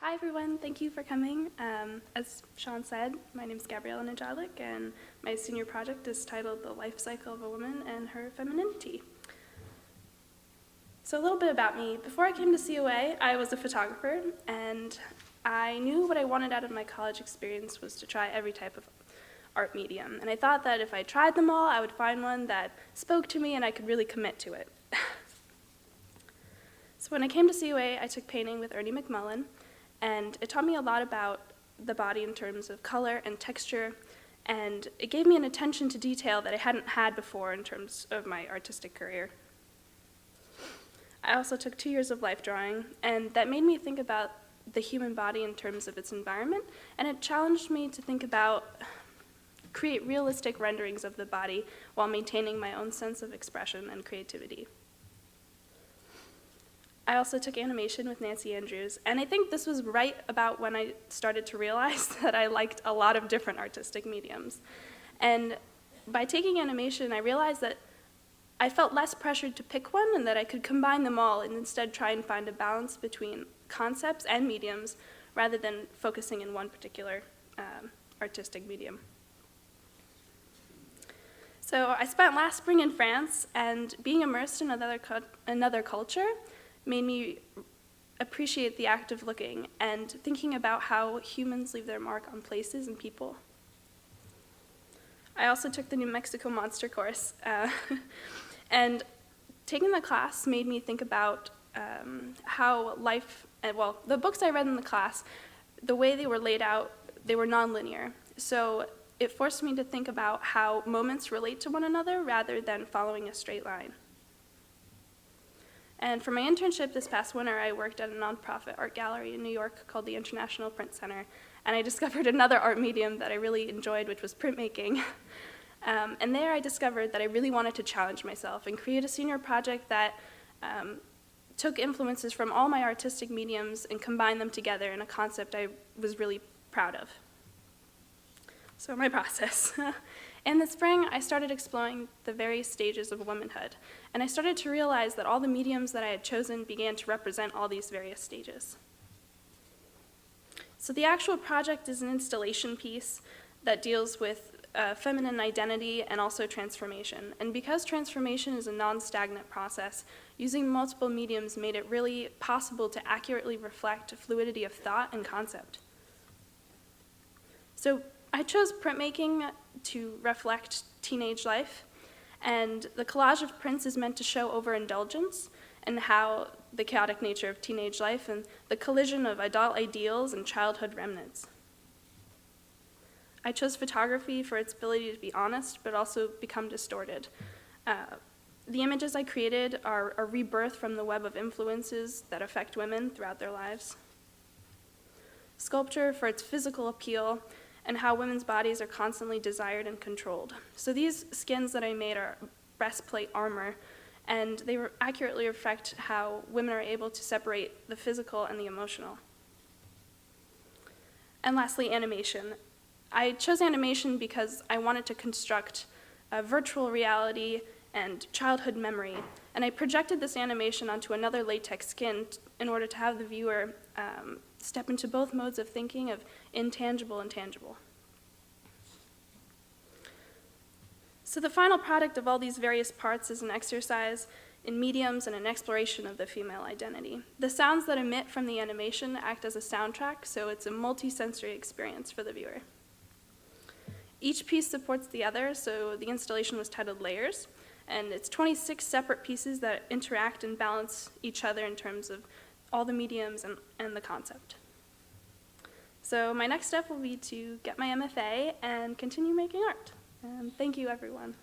Hi everyone, thank you for coming. As Sean said, my name is Gabriela Niejadlik, and my senior project is titled The Lifecycle of a Woman and Her Femininity. So a little bit about me. Before I came to COA, I was a photographer, and I knew what I wanted out of my college experience was to try every type of art medium. And I thought that if I tried them all, I would find one that spoke to me and I could really commit to it. So when I came to COA, I took painting with Ernie McMullen, and it taught me a lot about the body in terms of color and texture, and it gave me an attention to detail that I hadn't had before in terms of my artistic career. I also took 2 years of life drawing, and that made me think about the human body in terms of its environment, and it challenged me to think about create realistic renderings of the body while maintaining my own sense of expression and creativity. I also took animation with Nancy Andrews, and I think this was right about when I started to realize that I liked a lot of different artistic mediums. And by taking animation, I realized that I felt less pressured to pick one and that I could combine them all and instead try and find a balance between concepts and mediums rather than focusing in one particular artistic medium. So I spent last spring in France, and being immersed in another culture made me appreciate the act of looking and thinking about how humans leave their mark on places and people. I also took the New Mexico Monster course, and taking the class made me think about how life, well, the books I read in the class, the way they were laid out, they were nonlinear. So it forced me to think about how moments relate to one another rather than following a straight line. And for my internship this past winter, I worked at a nonprofit art gallery in New York called the International Print Center, and I discovered another art medium that I really enjoyed, which was printmaking. And there I discovered that I really wanted to challenge myself and create a senior project that took influences from all my artistic mediums and combined them together in a concept I was really proud of. So my process. In the spring, I started exploring the various stages of womanhood, and I started to realize that all the mediums that I had chosen began to represent all these various stages. So the actual project is an installation piece that deals with feminine identity and also transformation. And because transformation is a non-stagnant process, using multiple mediums made it really possible to accurately reflect fluidity of thought and concept. So I chose printmaking to reflect teenage life, and the collage of prints is meant to show overindulgence and how the chaotic nature of teenage life and the collision of adult ideals and childhood remnants. I chose photography for its ability to be honest, but also become distorted. The images I created are a rebirth from the web of influences that affect women throughout their lives. Sculpture for its physical appeal and how women's bodies are constantly desired and controlled. So these skins that I made are breastplate armor, and they accurately reflect how women are able to separate the physical and the emotional. And lastly, animation. I chose animation because I wanted to construct a virtual reality and childhood memory, and I projected this animation onto another latex skin in order to have the viewer step into both modes of thinking of intangible and tangible. So the final product of all these various parts is an exercise in mediums and an exploration of the female identity. The sounds that emit from the animation act as a soundtrack, so it's a multi-sensory experience for the viewer. Each piece supports the other, so the installation was titled Layers, and it's 26 separate pieces that interact and balance each other in terms of all the mediums and the concept. So my next step will be to get my MFA and continue making art. And thank you, everyone.